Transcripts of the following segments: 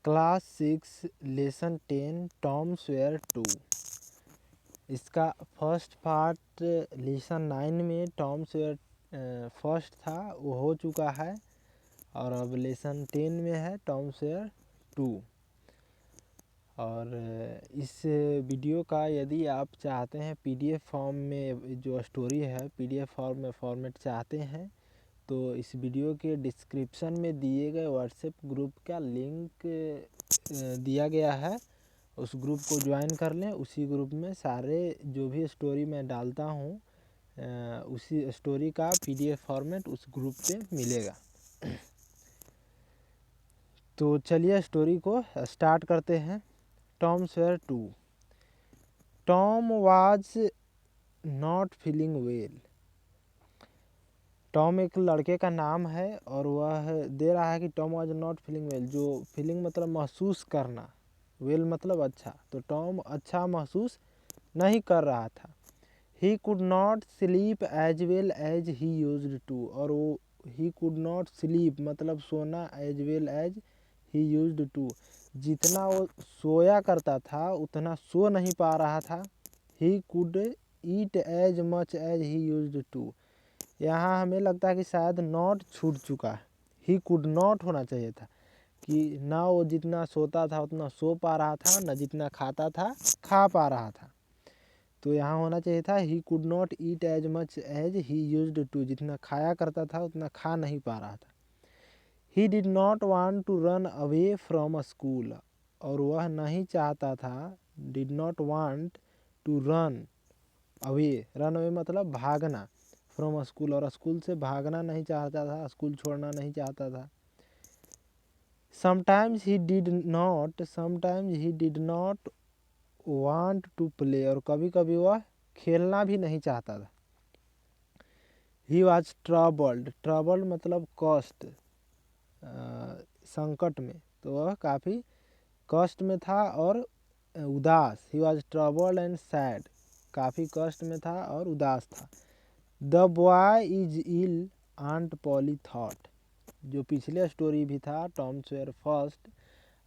Class 6 lesson 10 Tom Sawyer 2। इसका first part lesson 9 में Tom Sawyer first था वो हो चुका है और अब लेसन 10 में है टॉम सॉयर 2। और इस वीडियो का यदि आप चाहते हैं पीडीएफ फॉर्म में जो स्टोरी है पीडीएफ फॉर्म में फॉर्मेट चाहते हैं तो इस वीडियो के डिस्क्रिप्शन में दिए गए व्हाट्सएप ग्रुप का लिंक दिया गया है। उस ग्रुप को ज्वाइन कर लें। उसी ग्रुप में सारे जो भी स्टोरी मैं डालता हूँ उसी स्टोरी का पीडीएफ फॉर्मेट उस ग्रुप पे मिलेगा। तो चलिए स्टोरी को स्टार्ट करते हैं। Tom Sawyer 2। Tom was not feeling well. Tom एक लड़के का नाम है और वह दे रहा है कि Tom was not feeling well. जो फीलिंग मतलब महसूस करना, वेल मतलब अच्छा, तो टॉम अच्छा महसूस नहीं कर रहा था। He could not sleep as well as he used to. और वो ही कुड नॉट स्लीप मतलब सोना as well as he used to, जितना वो सोया करता था उतना सो नहीं पा रहा था। He could eat as much as he used to. यहाँ हमें लगता है कि शायद नॉट छूट चुका है। ही कुड नॉट होना चाहिए था कि ना वो जितना सोता था उतना सो पा रहा था, ना जितना खाता था खा पा रहा था। तो यहाँ होना चाहिए था he could not eat as much as he used to, जितना खाया करता था उतना खा नहीं पा रहा था। He did not want to run away from school. और वह नहीं चाहता था, did not want to run away, run away मतलब भागना, फ्रॉम स्कूल, और स्कूल से भागना नहीं चाहता था, स्कूल छोड़ना नहीं चाहता था। Sometimes he did not want to play, और कभी कभी वह खेलना भी नहीं चाहता था। ही वॉज ट्रबल्ड मतलब कष्ट, संकट में, तो वह काफ़ी कष्ट में था और उदास। He was troubled and sad, काफ़ी कष्ट में था और उदास था। The boy is ill Aunt Polly thought. जो पिछले स्टोरी भी था टॉम सॉयर फर्स्ट,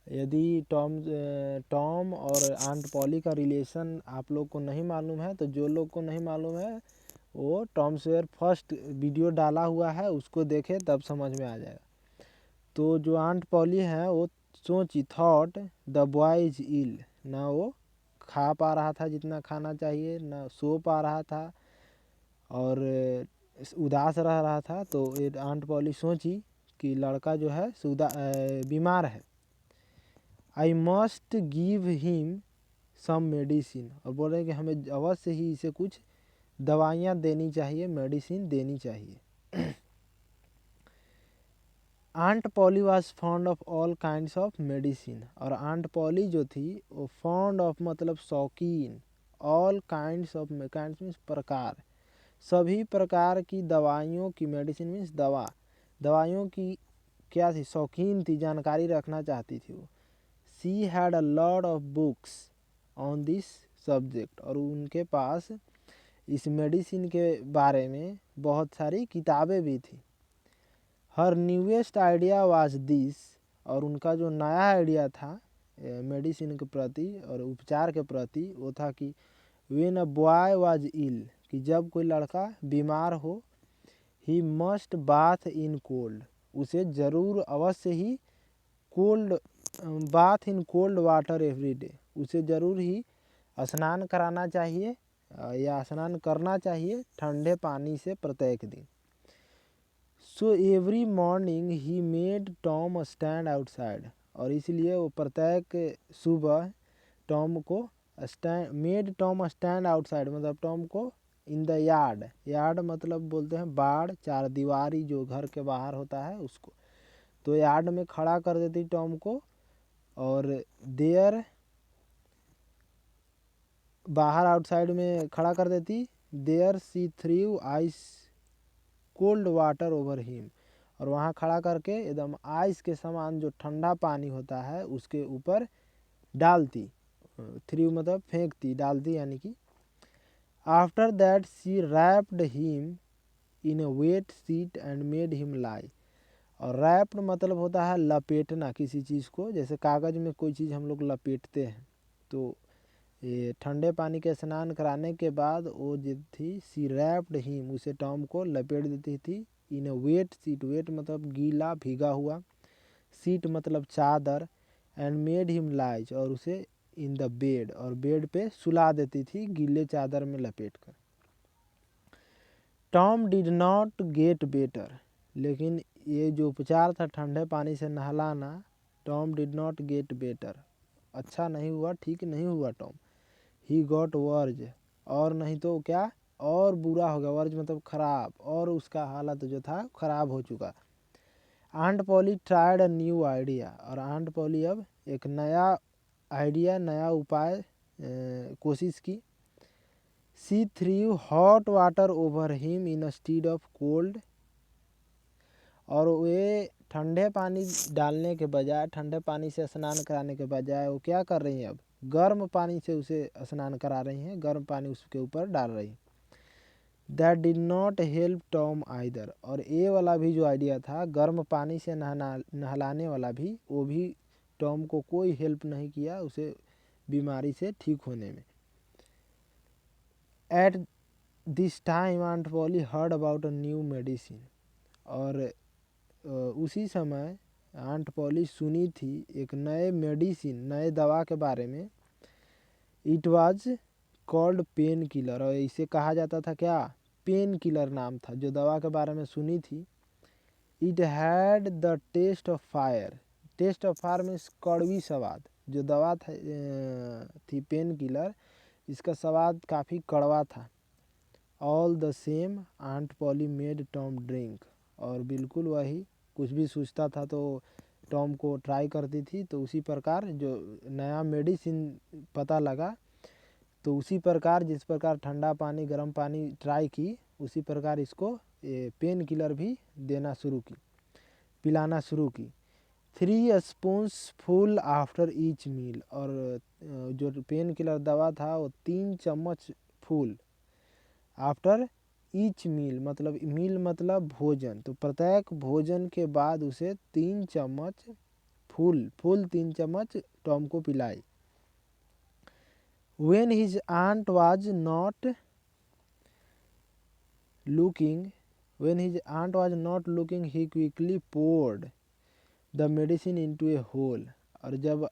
यदि टॉम और आंट पॉली का रिलेशन आप लोग को नहीं मालूम है तो जो लोग को नहीं मालूम है वो टॉम सॉयर फर्स्ट वीडियो डाला हुआ है उसको देखे तब समझ में आ जाएगा। तो जो आंट पॉली है वो सोची, thought the boy is ill, ना वो खा पा रहा था जितना खाना चाहिए, ना सो पा रहा था और उदास रह रहा था। तो ये आंट पॉली सोची कि लड़का जो है बीमार है। I must give him some medicine, और बोल रहे कि हमें अवश्य ही इसे कुछ दवाइयाँ देनी चाहिए, मेडिसिन देनी चाहिए। Aunt Polly was fond of all kinds of medicine. और आंट पॉली जो थी वो फॉन्ड ऑफ मतलब शौकीन, all kinds of, kinds means प्रकार, सभी प्रकार की दवाइयों की, मेडिसिन मीन्स दवा, दवाइयों की क्या थी, शौकीन थी, जानकारी रखना चाहती थी वो। She had a lot of books on this subject, और उनके पास इस मेडिसिन के बारे में बहुत सारी किताबें भी थी। हर न्यूएस्ट आइडिया वाज दिस, और उनका जो नया आइडिया था मेडिसिन के प्रति और उपचार के प्रति वो था कि when a boy was ill, कि जब कोई लड़का बीमार हो, he must bath in cold, उसे ज़रूर अवश्य ही cold bath in cold water every day, उसे ज़रूर ही स्नान कराना चाहिए या स्नान करना चाहिए ठंडे पानी से प्रत्येक दिन। So every morning he made Tom stand outside, और इसलिए वो प्रत्येक सुबह टॉम को मेड टॉम स्टैंड आउटसाइड मतलब टॉम को इन द यार्ड, यार्ड मतलब बोलते हैं बाड़, चार दीवारी जो घर के बाहर होता है उसको, तो यार्ड में खड़ा कर देती टॉम को। और देयर बाहर आउटसाइड में खड़ा कर देती। There she threw ice cold water over him, और वहाँ खड़ा करके एकदम आइस के समान जो ठंडा पानी होता है उसके ऊपर डालती, थ्री मतलब फेंकती, डालती यानी कि। After that she wrapped him in a wet sheet and made him lie, और रैप्ड मतलब होता है लपेटना किसी चीज़ को, जैसे कागज़ में कोई चीज़ हम लोग लपेटते हैं। तो ये ठंडे पानी के स्नान कराने के बाद वो जो थी सी रैप्ड हिम, उसे टॉम को लपेट देती थी इन अ वेट सीट। वेट मतलब गीला भीगा हुआ, सीट मतलब चादर, एंड मेड हिम लाइज, और उसे इन द बेड, और बेड पे सुला देती थी गीले चादर में लपेट कर। Tom did not get better, लेकिन ये जो उपचार था ठंडे पानी से नहलाना, Tom did not get better, अच्छा नहीं हुआ, ठीक नहीं हुआ टॉम। ही गॉट वर्ज, और नहीं तो क्या, और बुरा हो गया। वर्ज मतलब खराब, और उसका हालत जो था खराब हो चुका। Aunt Polly tried a new idea, और आंट पॉली अब एक नया आइडिया, नया उपाय कोशिश की। She threw hot water over him instead of cold, और वे ठंडे पानी डालने के बजाय, ठंडे पानी से स्नान कराने के बजाय वो क्या कर रही हैं, अब गर्म पानी से उसे स्नान करा रही हैं, गर्म पानी उसके ऊपर डाल रही हैं। That did not help Tom either, और ये वाला भी जो आइडिया था गर्म पानी से नहलाने वाला भी, वो भी टॉम को कोई हेल्प नहीं किया उसे बीमारी से ठीक होने में। At this time Aunt Polly heard about a new medicine, और उसी समय आंट पॉली सुनी थी एक नए मेडिसिन, नए दवा के बारे में। It was called pain killer, और इसे कहा जाता था क्या, पेन किलर नाम था जो दवा के बारे में सुनी थी। It had the taste of fire, taste of fire means कड़वी स्वाद, जो दवा थी पेन किलर, इसका स्वाद काफ़ी कड़वा था। All the same Aunt Polly made Tom drink, और बिल्कुल वही, कुछ भी सोचता था तो टॉम को ट्राई करती थी। तो उसी प्रकार जो नया मेडिसिन पता लगा, तो उसी प्रकार जिस प्रकार ठंडा पानी गर्म पानी ट्राई की, उसी प्रकार इसको पेन किलर भी देना शुरू की, पिलाना शुरू की। 3 spoons full after each meal, और जो पेन किलर दवा था वो 3 चम्मच फुल, आफ्टर ईच मील मतलब भोजन, तो प्रत्येक भोजन के बाद उसे 3 चम्मच फुल 3 चम्मच टॉम को पिलाई। When his aunt was not looking, he quickly poured the medicine into a hole, और जब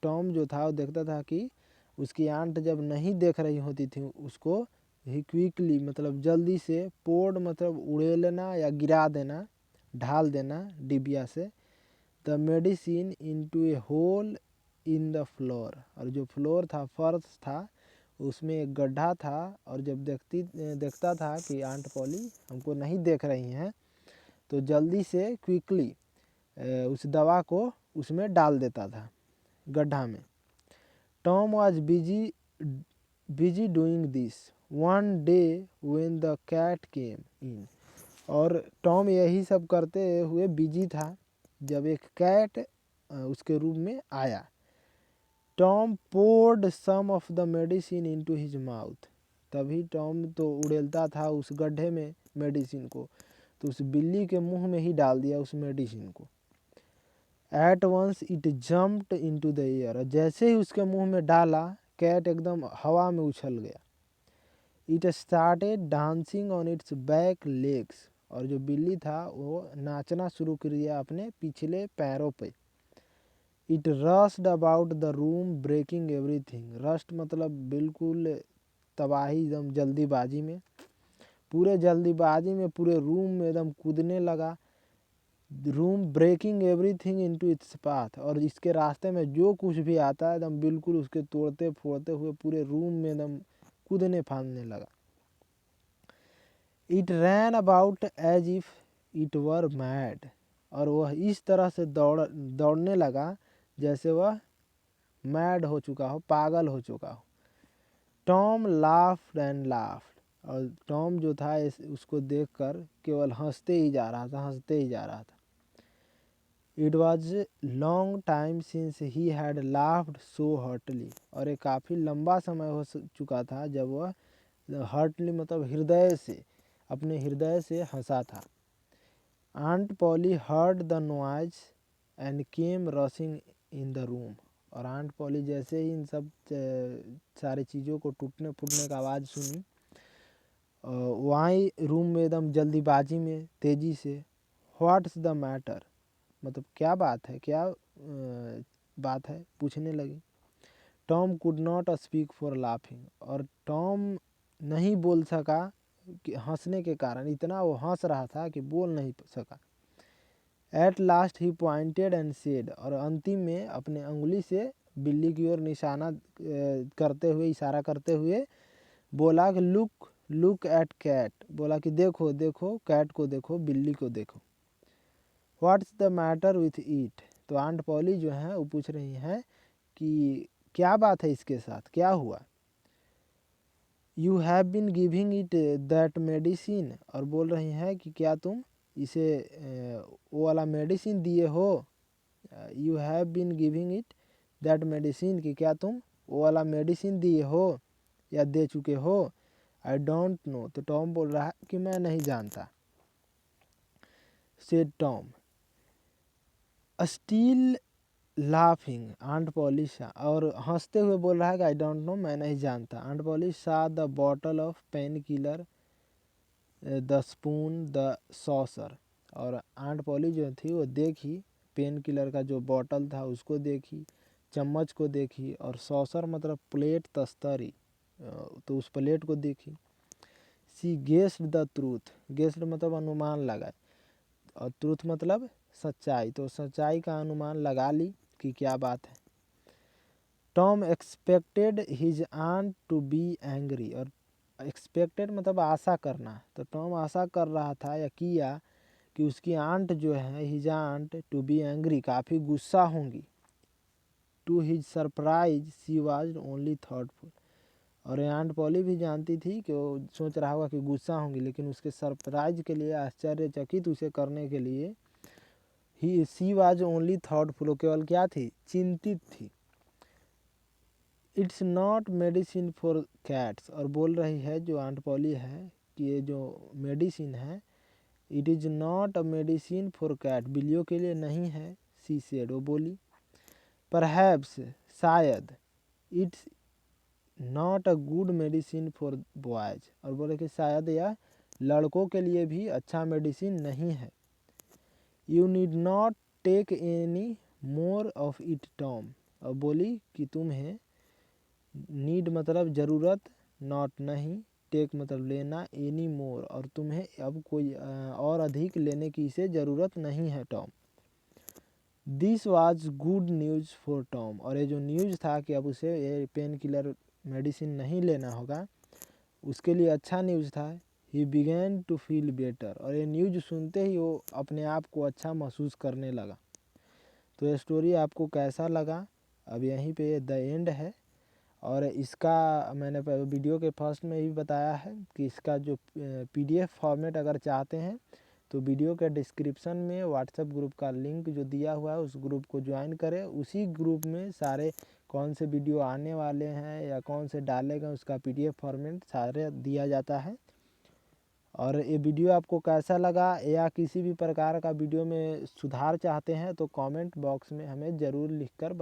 टॉम जो था वो देखता था कि उसकी आंट जब नहीं देख रही होती थी उसको, ही क्विकली मतलब जल्दी से, पोर्ड मतलब उड़ेलना या गिरा देना, ढाल देना डिबिया से, the medicine into a hole in the floor, और जो फ्लोर था, फर्श था, उसमें एक गड्ढा था, और जब देखता था कि आंट पॉली हमको नहीं देख रही हैं, तो जल्दी से क्विकली उस दवा को उसमें डाल देता था गड्ढा में। Tom was busy doing this one day when the cat came in, और टॉम यही सब करते हुए बिजी था जब एक कैट उसके रूम में आया। Tom poured some of the medicine into his mouth, तभी टॉम तो उड़ेलता था उस गड्ढे में मेडिसिन को, तो उस बिल्ली के मुंह में ही डाल दिया उस मेडिसिन को। At once it jumped into the air, जैसे ही उसके मुंह में डाला, कैट एकदम हवा में उछल गया। It started dancing on it's back legs, और जो बिल्ली था वो नाचना शुरू कर दिया अपने पिछले पैरों पे। It rushed about the room breaking everything, rushed मतलब बिल्कुल तबाही, एकदम जल्दीबाजी में, पूरे जल्दीबाजी में पूरे रूम में एकदम कूदने लगा। Room breaking everything into its path, और इसके रास्ते में जो कुछ भी आता है एकदम बिल्कुल उसके तोड़ते फोड़ते हुए पूरे रूम में एकदम कूदने फांदने लगा। It ran about as if it were mad, और वह इस तरह से दौड़ने लगा जैसे वह मैड हो चुका हो, पागल हो चुका हो। टॉम लाफ्ड एंड लाफ्ड, और टॉम जो था उसको देखकर केवल हंसते ही जा रहा था, हंसते ही जा रहा था। It was long time since he had laughed so heartily, और ये काफ़ी लंबा समय हो चुका था जब वह हर्टली मतलब हृदय से, अपने हृदय से हंसा था। Aunt Polly heard the noise and came rushing in the room. और आंट पॉली जैसे ही इन सब सारी चीज़ों को टूटने फूटने का आवाज़ सुनी, वहीं रूम में एकदम जल्दीबाजी में तेज़ी से व्हाट्स द मैटर, मतलब क्या बात है, क्या बात है, पूछने लगी। Tom could not speak for laughing. और टॉम नहीं बोल सका कि हंसने के कारण, इतना वो हंस रहा था कि बोल नहीं सका। At last he pointed and said. और अंतिम में अपने अंगुली से बिल्ली की ओर निशाना करते हुए, इशारा करते हुए बोला कि लुक एट कैट, बोला कि देखो देखो कैट को देखो, बिल्ली को देखो। What's the matter with it. तो आंट पॉली जो है वो पूछ रही हैं कि क्या बात है इसके साथ, क्या हुआ। You have been giving it that medicine. और बोल रही हैं कि क्या तुम इसे वो वाला मेडिसिन दिए हो। You have been giving it that medicine, कि क्या तुम वो वाला मेडिसिन दिए हो या दे चुके हो। I don't know. तो टॉम बोल रहा है कि मैं नहीं जानता। Said Tom still laughing Aunt Polly सा, और हंसते हुए बोल रहा है कि आई डोंट नो, मैं नहीं जानता। आंट पॉली सा the bottle of pain killer, the spoon, the saucer. और आंट पॉली जो थी वो देखी, पेन किलर का जो बॉटल था उसको देखी, चम्मच को देखी, और सॉसर मतलब प्लेट, तस्तरी, तो उस प्लेट को देखी। सी गेस्ड द ट्रूथ। गेस्ड मतलब अनुमान लगाए, और ट्रूथ मतलब सच्चाई, तो सच्चाई का अनुमान लगा ली कि क्या बात है। Tom expected his aunt to be angry. और एक्सपेक्टेड मतलब आशा करना, तो टॉम आशा कर रहा था या किया कि उसकी आंट जो है, his aunt to be angry, काफ़ी गुस्सा होंगी। To his surprise she was only thoughtful. और आंट पॉली भी जानती थी कि वो सोच रहा होगा कि गुस्सा होंगी, लेकिन उसके सरप्राइज के लिए, आश्चर्यचकित उसे करने के लिए, ही शी वाज ओनली थॉटफुल, वो केवल क्या थी, चिंतित थी। It's not medicine for cats. और बोल रही है जो आंट पॉली है कि ये जो मेडिसिन है, it is not a medicine for cat, बिल्लियों के लिए नहीं है। सी सेड, वो बोली। परहैप्स, शायद। It's not a good medicine for boys. और बोले कि शायद यह लड़कों के लिए भी अच्छा मेडिसिन नहीं है। You need not take any more of it Tom. और बोली कि तुम्हें, नीड मतलब ज़रूरत, नॉट नहीं, टेक मतलब लेना, एनी मोर और तुम्हें अब कोई और अधिक लेने की इसे ज़रूरत नहीं है Tom. This was good news for Tom. और ये जो न्यूज़ था कि अब उसे ये पेन किलर मेडिसिन नहीं लेना होगा, उसके लिए अच्छा न्यूज़ था। He began to feel better. और ये न्यूज़ सुनते ही वो अपने आप को अच्छा महसूस करने लगा। तो ये स्टोरी आपको कैसा लगा, अब यहीं पे द एंड है। और इसका मैंने वीडियो के फर्स्ट में ही बताया है कि इसका जो PDF फॉर्मेट अगर चाहते हैं तो वीडियो के डिस्क्रिप्शन में व्हाट्सएप ग्रुप का लिंक जो दिया हुआ है, उस ग्रुप को ज्वाइन करें। उसी ग्रुप में सारे कौन से वीडियो आने वाले हैं या कौन से डाले गए, उसका PDF फॉर्मेट सारे दिया जाता है। और ये वीडियो आपको कैसा लगा, या किसी भी प्रकार का वीडियो में सुधार चाहते हैं तो कमेंट बॉक्स में हमें ज़रूर लिखकर